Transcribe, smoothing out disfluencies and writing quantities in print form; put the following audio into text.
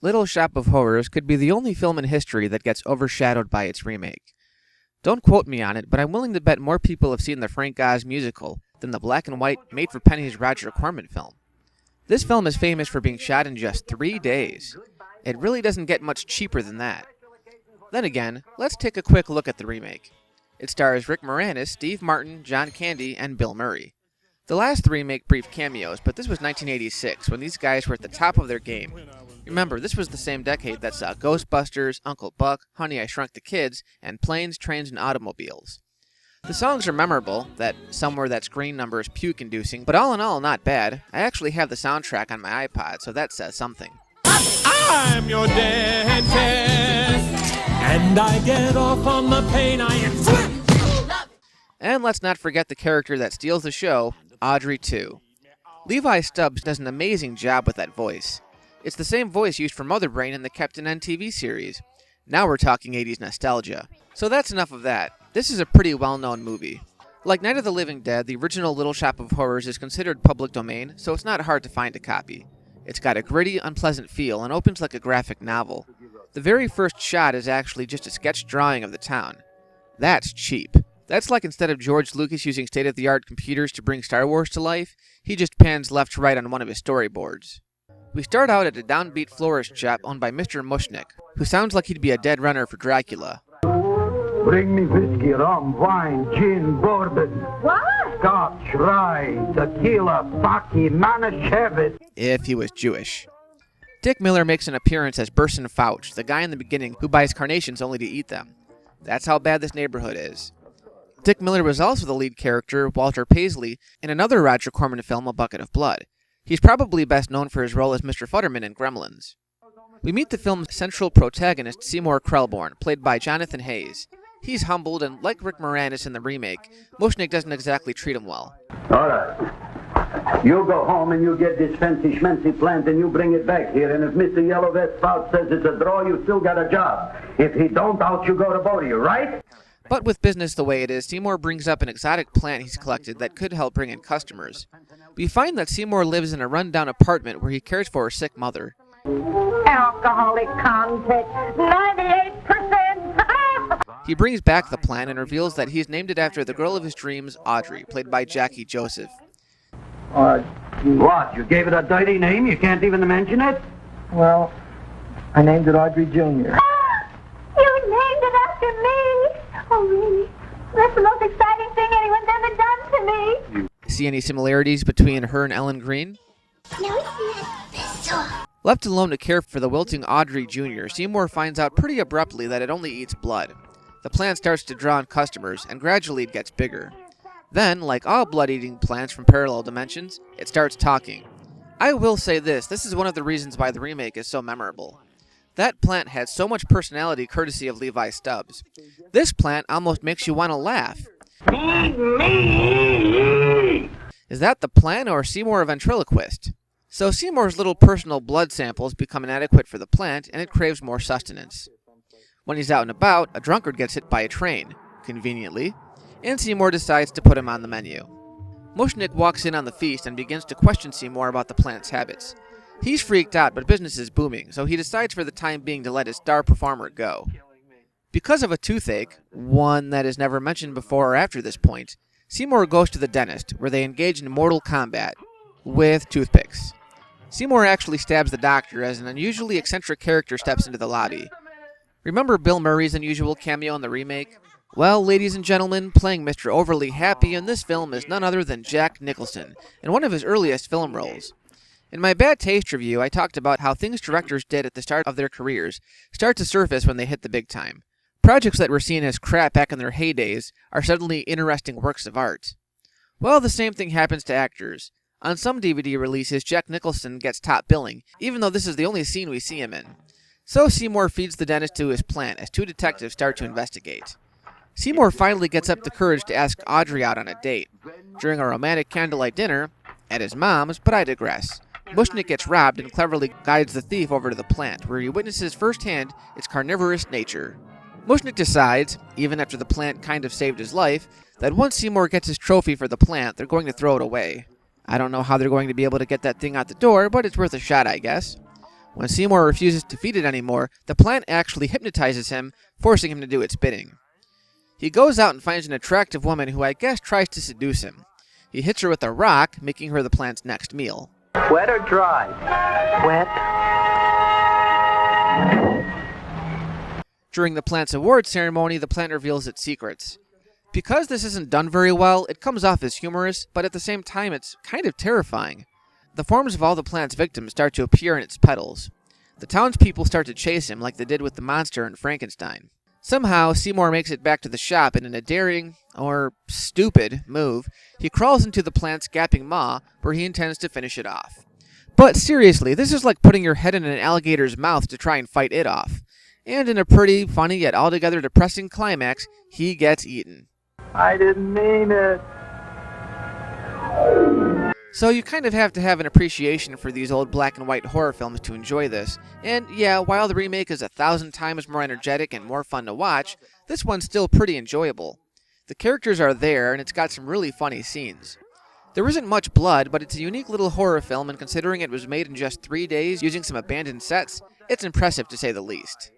Little Shop of Horrors could be the only film in history that gets overshadowed by its remake. Don't quote me on it, but I'm willing to bet more people have seen the Frank Oz musical than the black and white made-for-pennies Roger Corman film. This film is famous for being shot in just 3 days. It really doesn't get much cheaper than that. Then again, let's take a quick look at the remake. It stars Rick Moranis, Steve Martin, John Candy, and Bill Murray. The last three make brief cameos, but this was 1986 when these guys were at the top of their game. Remember, this was the same decade that saw Ghostbusters, Uncle Buck, Honey, I Shrunk the Kids, and Planes, Trains, and Automobiles. The songs are memorable, that Somewhere That Screen Number is puke-inducing, but all in all, not bad. I actually have the soundtrack on my iPod, so that says something. I'm your dentist, and I get off on the pain I inflict. And let's not forget the character that steals the show, Audrey 2. Levi Stubbs does an amazing job with that voice. It's the same voice used for Mother Brain in the Captain N TV series. Now we're talking 80s nostalgia. So that's enough of that. This is a pretty well-known movie. Like Night of the Living Dead, the original Little Shop of Horrors is considered public domain, so it's not hard to find a copy. It's got a gritty, unpleasant feel and opens like a graphic novel. The very first shot is actually just a sketch drawing of the town. That's cheap. That's like instead of George Lucas using state-of-the-art computers to bring Star Wars to life, he just pans left to right on one of his storyboards. We start out at a downbeat florist shop owned by Mr. Mushnick, who sounds like he'd be a dead runner for Dracula. Bring me whiskey, rum, wine, gin, bourbon. What? Scotch, rye, tequila, sake, Manischewitz. If he was Jewish. Dick Miller makes an appearance as Burson Fouch, the guy in the beginning who buys carnations only to eat them. That's how bad this neighborhood is. Dick Miller was also the lead character, Walter Paisley, in another Roger Corman film, A Bucket of Blood. He's probably best known for his role as Mr. Futterman in Gremlins. We meet the film's central protagonist, Seymour Krelborn, played by Jonathan Hayes. He's humbled, and like Rick Moranis in the remake, Mushnick doesn't exactly treat him well. All right. You go home and you get this fancy schmancy plant and you bring it back here. And if Mr. Yellow Vest Spout says it's a draw, you still got a job. If he don't, out you go to both of you, right? But with business the way it is, Seymour brings up an exotic plant he's collected that could help bring in customers. We find that Seymour lives in a run-down apartment where he cares for a sick mother. Alcoholic content, 98%. He brings back the plant and reveals that he's named it after the girl of his dreams, Audrey, played by Jackie Joseph. What? You gave it a dirty name? You can't even mention it? Well, I named it Audrey Jr. You named it after me. Oh, really? That's the most exciting thing anyone's ever done to me. See any similarities between her and Ellen Green? Left alone to care for the wilting Audrey Jr., Seymour finds out pretty abruptly that it only eats blood. The plant starts to draw in customers, and gradually it gets bigger. Then, like all blood-eating plants from parallel dimensions, it starts talking. I will say this is one of the reasons why the remake is so memorable. That plant had so much personality courtesy of Levi Stubbs. This plant almost makes you want to laugh. Feed me! Is that the plant or Seymour a ventriloquist? So Seymour's little personal blood samples become inadequate for the plant, and it craves more sustenance. When he's out and about, a drunkard gets hit by a train, conveniently, and Seymour decides to put him on the menu. Mushnick walks in on the feast and begins to question Seymour about the plant's habits. He's freaked out, but business is booming, so he decides for the time being to let his star performer go. Because of a toothache, one that is never mentioned before or after this point, Seymour goes to the dentist, where they engage in mortal combat with toothpicks. Seymour actually stabs the doctor as an unusually eccentric character steps into the lobby. Remember Bill Murray's unusual cameo in the remake? Well, ladies and gentlemen, playing Mr. Overly Happy in this film is none other than Jack Nicholson, in one of his earliest film roles. In my Bad Taste review, I talked about how things directors did at the start of their careers start to surface when they hit the big time. Projects that were seen as crap back in their heydays are suddenly interesting works of art. Well, the same thing happens to actors. On some DVD releases, Jack Nicholson gets top billing, even though this is the only scene we see him in. So Seymour feeds the dentist to his plant as two detectives start to investigate. Seymour finally gets up the courage to ask Audrey out on a date. During a romantic candlelight dinner, at his mom's, but I digress. Mushnick gets robbed and cleverly guides the thief over to the plant, where he witnesses firsthand its carnivorous nature. Mushnick decides, even after the plant kind of saved his life, that once Seymour gets his trophy for the plant, they're going to throw it away. I don't know how they're going to be able to get that thing out the door, but it's worth a shot, I guess. When Seymour refuses to feed it anymore, the plant actually hypnotizes him, forcing him to do its bidding. He goes out and finds an attractive woman who I guess tries to seduce him. He hits her with a rock, making her the plant's next meal. Wet or dry? Wet. During the plant's award ceremony, the plant reveals its secrets. Because this isn't done very well, it comes off as humorous, but at the same time it's kind of terrifying. The forms of all the plant's victims start to appear in its petals. The townspeople start to chase him like they did with the monster in Frankenstein. Somehow, Seymour makes it back to the shop, and in a daring, or stupid, move, he crawls into the plant's gaping maw, where he intends to finish it off. But seriously, this is like putting your head in an alligator's mouth to try and fight it off. And in a pretty funny yet altogether depressing climax, he gets eaten. I didn't mean it. So you kind of have to have an appreciation for these old black and white horror films to enjoy this. And yeah, while the remake is 1,000 times more energetic and more fun to watch, this one's still pretty enjoyable. The characters are there, and it's got some really funny scenes. There isn't much blood, but it's a unique little horror film, and considering it was made in just 3 days using some abandoned sets, it's impressive to say the least.